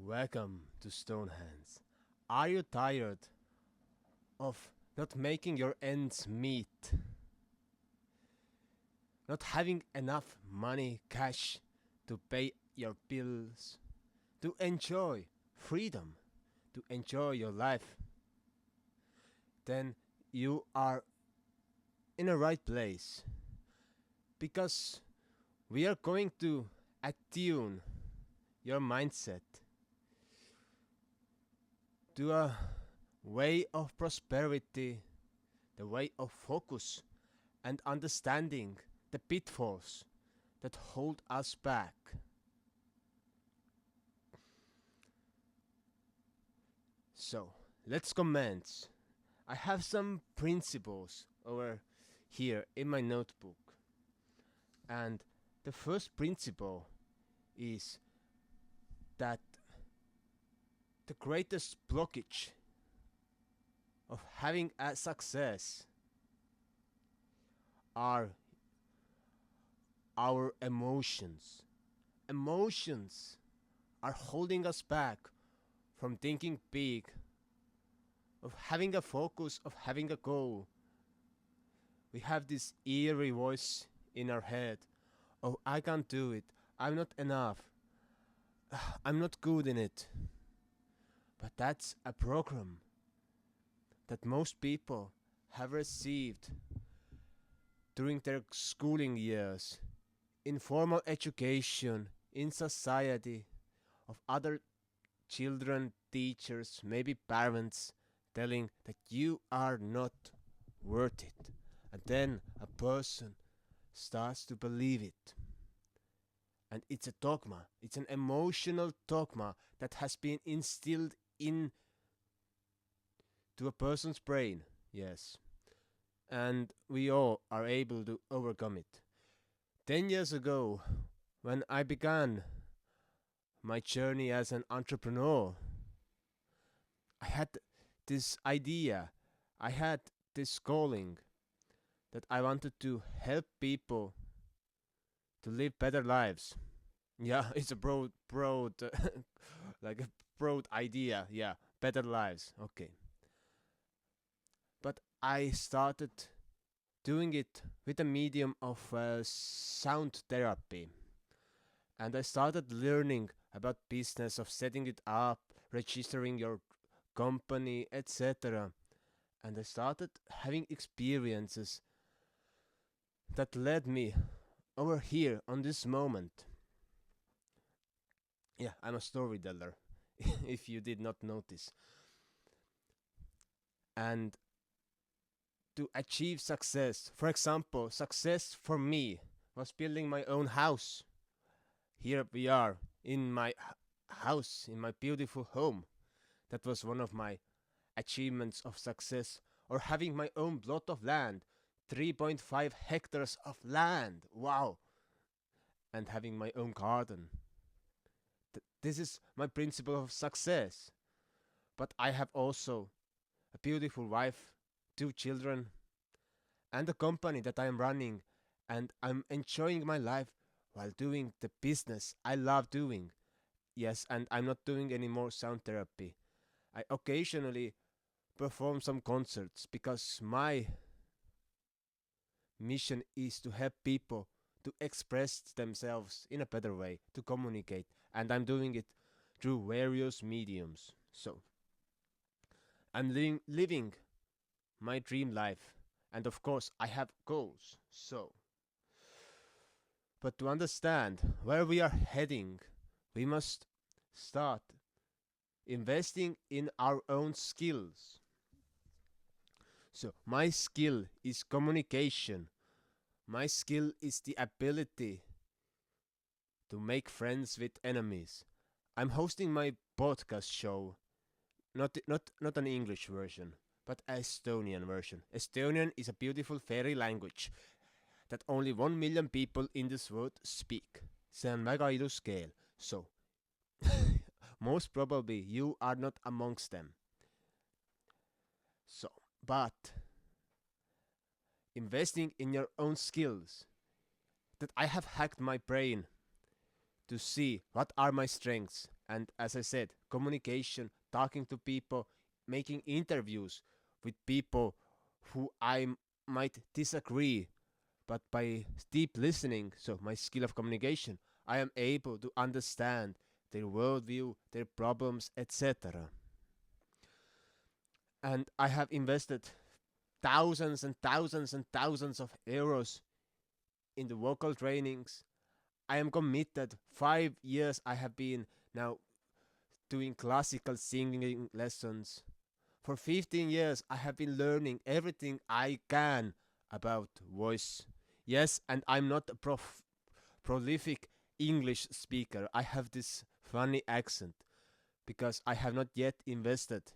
Welcome to Stonehands. Are you tired of not making your ends meet? Not having enough money, cash to pay your bills, to enjoy freedom, to enjoy your life? Then you are in the right place because we are going to attune your mindset to a way of prosperity, the way of focus and understanding the pitfalls that hold us back. So, let's commence. I have some principles over here in my notebook. And the first principle is that the greatest blockage of having a success are our emotions. Emotions are holding us back from thinking big, of having a focus, of having a goal. We have this eerie voice in our head. Oh, I can't do it. I'm not enough. I'm not good in it. But that's a program that most people have received during their schooling years, in formal education, in society, of other children, teachers, maybe parents telling that you are not worth it. And then a person starts to believe it. And it's a dogma. It's an emotional dogma that has been instilled in to a person's brain. Yes. And we all are able to overcome it. 10 years ago, when I began my journey as an entrepreneur, I had this idea, I had this calling that I wanted to help people to live better lives. Yeah, it's a broad, like a broad idea. Yeah, better lives. Okay. But I started doing it with the medium of sound therapy. And I started learning about business, of setting it up, registering your company, etc. And I started having experiences that led me over here on this moment. Yeah, I'm a storyteller, if you did not notice. And to achieve success, for example, success for me was building my own house. Here we are in my house, in my beautiful home. That was one of my achievements of success. Or having my own plot of land, 3.5 hectares of land. Wow! And having my own garden. This is my principle of success. But I have also a beautiful wife, 2 children, and a company that I am running, and I'm enjoying my life while doing the business I love doing. Yes, and I'm not doing any more sound therapy. I occasionally perform some concerts because my mission is to help people to express themselves in a better way, to communicate, and I'm doing it through various mediums. So, I'm living my dream life, and of course, I have goals. So, but to understand where we are heading, we must start investing in our own skills. So, my skill is communication. My skill is the ability to make friends with enemies. I'm hosting my podcast show, not an English version, but an Estonian version. Estonian is a beautiful fairy language that only 1 million people in this world speak. See on väga ilus keel. So, most probably you are not amongst them. So, but investing in your own skills, that I have hacked my brain to see what are my strengths And as I said, communication, talking to people, making interviews with people who might disagree, but by deep listening, so my skill of communication, I am able to understand their worldview, their problems, etc. And I have invested thousands and thousands and thousands of euros in the vocal trainings. I am committed. 5 years I have been now doing classical singing lessons. For 15 years I have been learning everything I can about voice. Yes, and I'm not a prolific English speaker. I have this funny accent because I have not yet invested.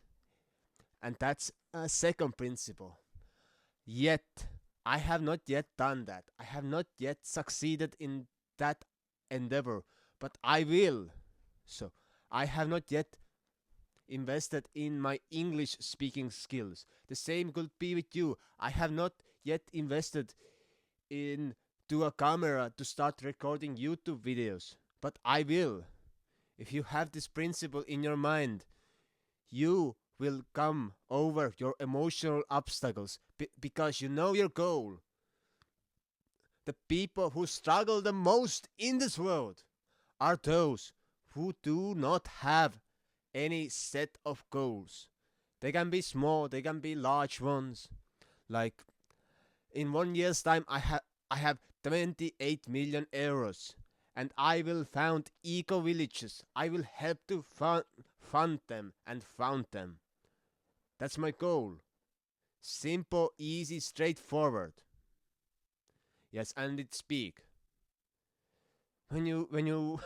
And that's a second principle. Yet, I have not yet done that. I have not yet succeeded in that endeavor, but I will. So, I have not yet invested in my English speaking skills. The same could be with you. I have not yet invested into a camera to start recording YouTube videos, but I will. If you have this principle in your mind, you will come over your emotional obstacles because you know your goal. The people who struggle the most in this world are those who do not have any set of goals. They can be small, they can be large ones. Like in 1 year's time, I have 28 million euros, and I will found eco villages. I will help to fund them and found them. That's my goal. Simple, easy, straightforward. Yes, and it's big. When you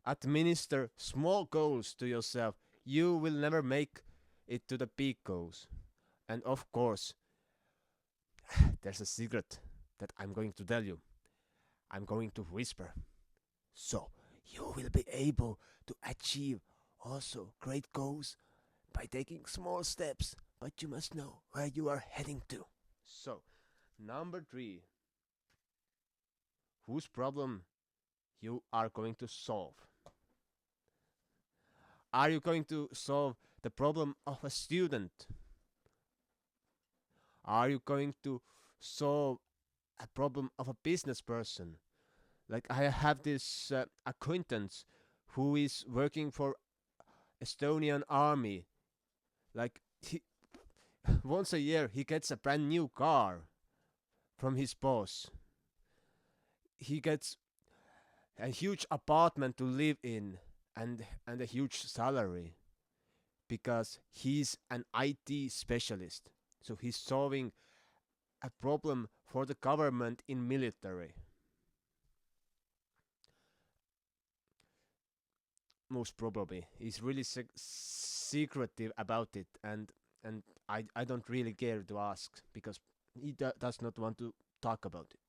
administer small goals to yourself, you will never make it to the big goals. And of course, there's a secret that I'm going to tell you. I'm going to whisper. So you will be able to achieve also great goals by taking small steps, but you must know where you are heading to. So, number 3, whose problem you are going to solve? Are you going to solve the problem of a student? Are you going to solve a problem of a business person? Like I have this acquaintance who is working for Estonian army. Like once a year he gets a brand new car from his boss. He gets a huge apartment to live in and a huge salary because he's an IT specialist. So he's solving a problem for the government in military. Most probably. He's really secretive about it, and I don't really care to ask because he does not want to talk about it.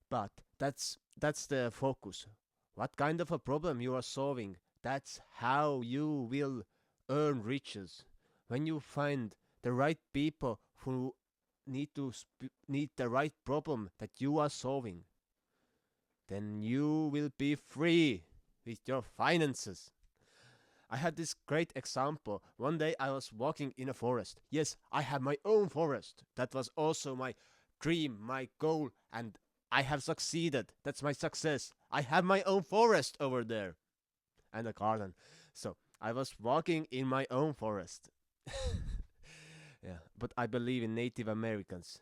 But that's the focus. What kind of a problem you are solving? That's how you will earn riches. When you find the right people who need the right problem that you are solving, then you will be free with your finances. I had this great example. One day I was walking in a forest. Yes, I have my own forest. That was also my dream, my goal, and I have succeeded. That's my success. I have my own forest over there and a garden. So I was walking in my own forest. Yeah, but I believe in Native Americans.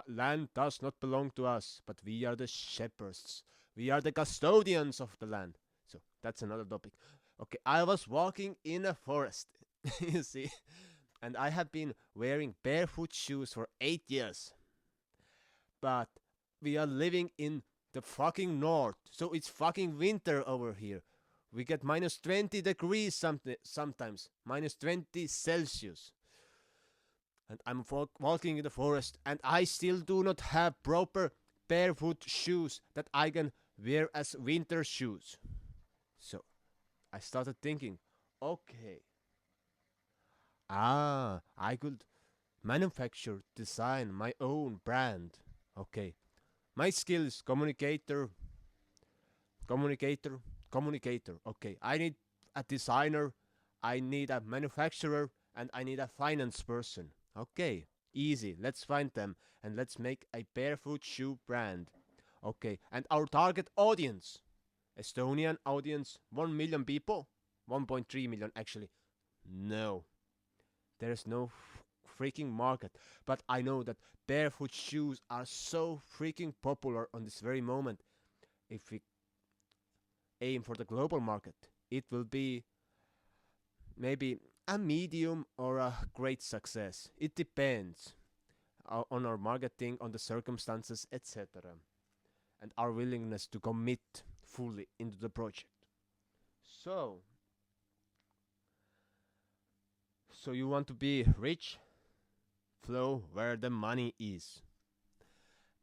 Land does not belong to us, but we are the shepherds. We are the custodians of the land. So that's another topic. Okay, I was walking in a forest, you see, and I have been wearing barefoot shoes for 8 years. But we are living in the fucking north, so it's fucking winter over here. We get minus 20 degrees sometimes, minus 20 Celsius. And I'm walking in the forest, and I still do not have proper barefoot shoes that I can wear as winter shoes. So I started thinking, okay, I could manufacture, design my own brand. Okay, my skills: communicator, communicator. Okay, I need a designer, I need a manufacturer, and I need a finance person. Okay, easy. Let's find them and let's make a barefoot shoe brand. Okay, and our target audience, Estonian audience, 1 million people, 1.3 million actually. No, there's no freaking market. But I know that barefoot shoes are so freaking popular on this very moment. If we aim for the global market, it will be maybe a medium or a great success. It depends on our marketing, on the circumstances, etc., and our willingness to commit fully into the project. So, so you want to be rich? Flow where the money is.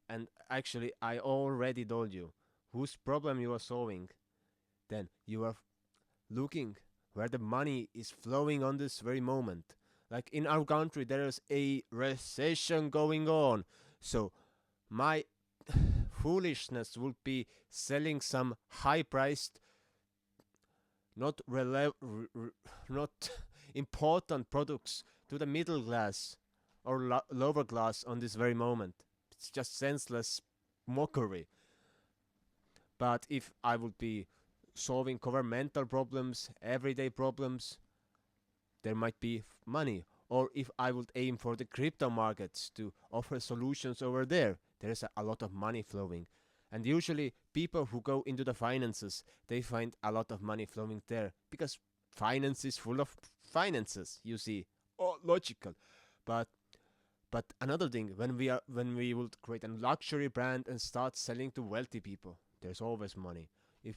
And actually, I already told you whose problem you are solving. Then you are looking where the money is flowing on this very moment. Like in our country, there is a recession going on. So my foolishness would be selling some high-priced, not not important products to the middle class or lower class on this very moment. It's just senseless mockery. But if I would be solving governmental problems, everyday problems, there might be money. Or if I would aim for the crypto markets to offer solutions over there, there is a lot of money flowing. And usually people who go into the finances, they find a lot of money flowing there because finance is full of finances, you see. Oh, logical. But another thing, when we would create a luxury brand and start selling to wealthy people, there's always money. If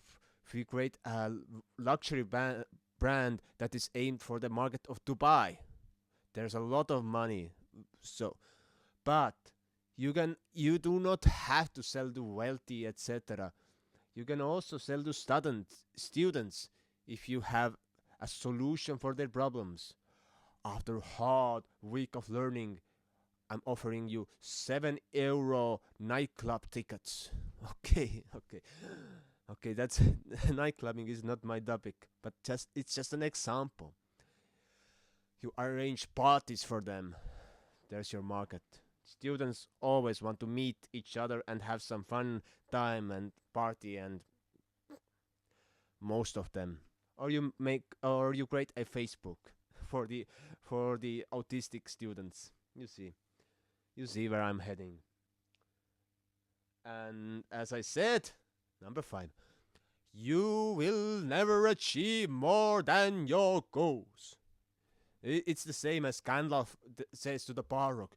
we create a luxury brand that is aimed for the market of Dubai, there's a lot of money. So, but you do not have to sell to wealthy, etc. You can also sell to students if you have a solution for their problems. After a hard week of learning, I'm offering you €7 nightclub tickets. Okay, okay. Okay, that's nightclubbing is not my topic, but it's just an example. You arrange parties for them. There's your market. Students always want to meet each other and have some fun time and party, and most of them. Or you create a Facebook for the autistic students. You see where I'm heading. And as I said, number 5, you will never achieve more than your goals. It's the same as Gandalf says to the Balrog,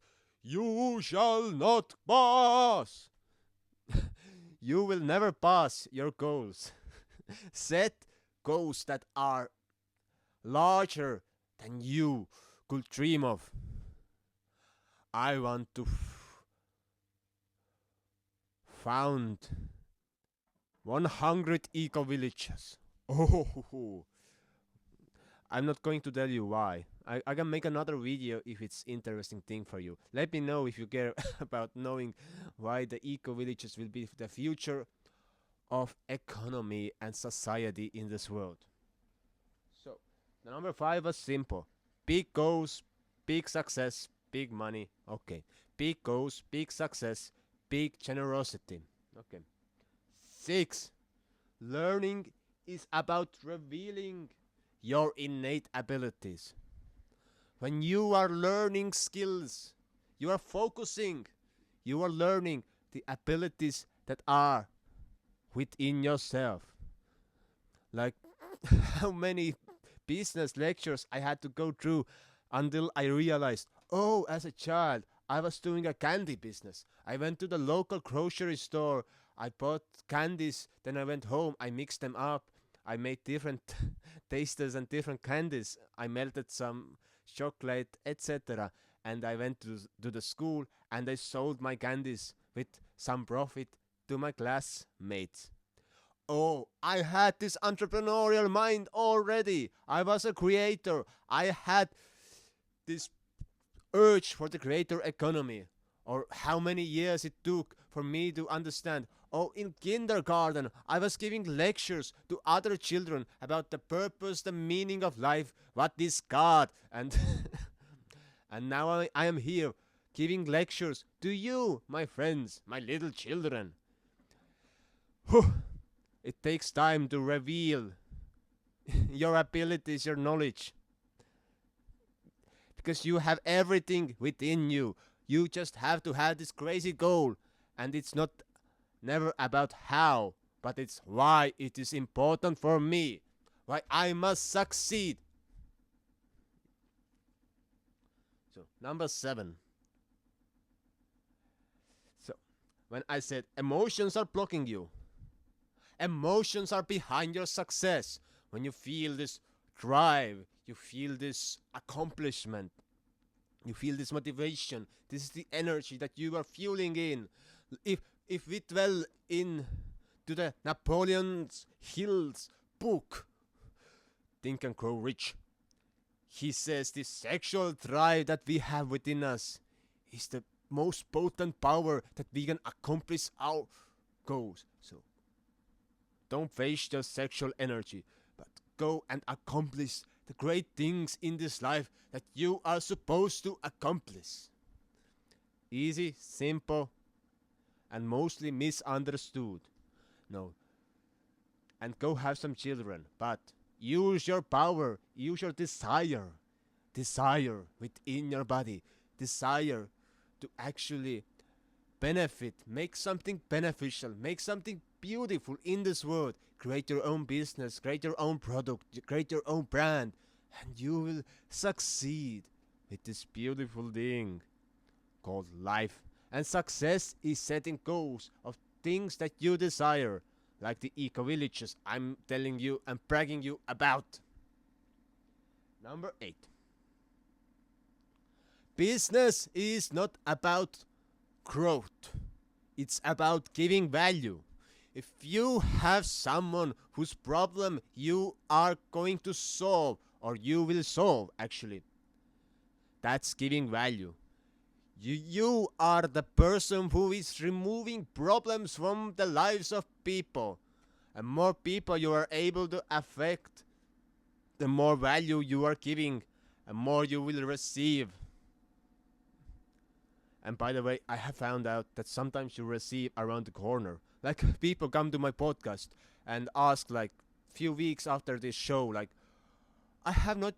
you shall not pass. You will never pass your goals. Set goals that are larger than you could dream of. I want to found 100 eco villages. Oh, I'm not going to tell you why. I can make another video if it's interesting thing for you. Let me know if you care about knowing why the eco villages will be the future of economy and society in this world. So, the number 5 was simple. Big goals, big success, big money. Okay. Big goals, big success, big generosity. Okay. 6. Learning is about revealing your innate abilities. When you are learning skills, you are focusing, you are learning the abilities that are within yourself. Like how many business lectures I had to go through until I realized, oh, as a child, I was doing a candy business. I went to the local grocery store, I bought candies, then I went home, I mixed them up, I made different tasters and different candies. I melted some chocolate, etc. And I went to the school and I sold my candies with some profit to my classmates. Oh, I had this entrepreneurial mind already. I was a creator. I had this urge for the creator economy. Or how many years it took for me to understand, Oh, in kindergarten, I was giving lectures to other children about the purpose, the meaning of life, what is God, and and now I am here giving lectures to you, my friends, my little children. Whew. It takes time to reveal your abilities, your knowledge, because you have everything within you. You just have to have this crazy goal, and it's not never about how, but it's why it is important for me, why I must succeed. So, number 7. So, when I said emotions are blocking you, emotions are behind your success. When you feel this drive, you feel this accomplishment, you feel this motivation, this is the energy that you are fueling in. If we dwell in to the Napoleon Hill's book, Think and Grow Rich, he says this sexual drive that we have within us is the most potent power that we can accomplish our goals. So don't waste your sexual energy, but go and accomplish the great things in this life that you are supposed to accomplish. Easy, simple, and mostly misunderstood. No. And go have some children, but use your power, use your desire within your body, desire to actually benefit, make something beneficial, make something beautiful in this world. Create your own business, create your own product, create your own brand, and you will succeed with this beautiful thing called life. And success is setting goals of things that you desire, like the eco-villages I'm telling you and bragging you about. Number 8. Business is not about growth. It's about giving value. If you have someone whose problem you are going to solve, or you will solve actually, that's giving value. You are the person who is removing problems from the lives of people. And more people you are able to affect, the more value you are giving, and more you will receive. And by the way, I have found out that sometimes you receive around the corner. Like, people come to my podcast and ask, like, few weeks after this show, like, I have not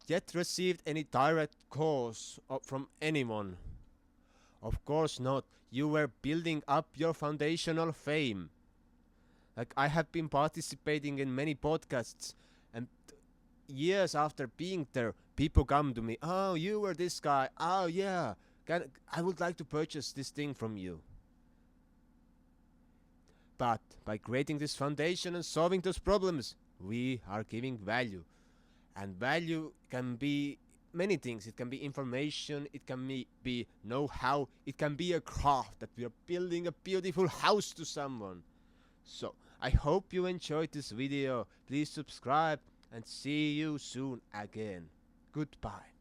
yet received any direct calls from anyone. Of course not. You were building up your foundational fame. Like, I have been participating in many podcasts, and years after being there, people come to me, oh, you were this guy, oh yeah, I would like to purchase this thing from you. But by creating this foundation and solving those problems, we are giving value. And value can be many things. It can be information, it can be know-how, it can be a craft that we are building a beautiful house to someone. So, I hope you enjoyed this video. Please subscribe and see you soon again. Goodbye.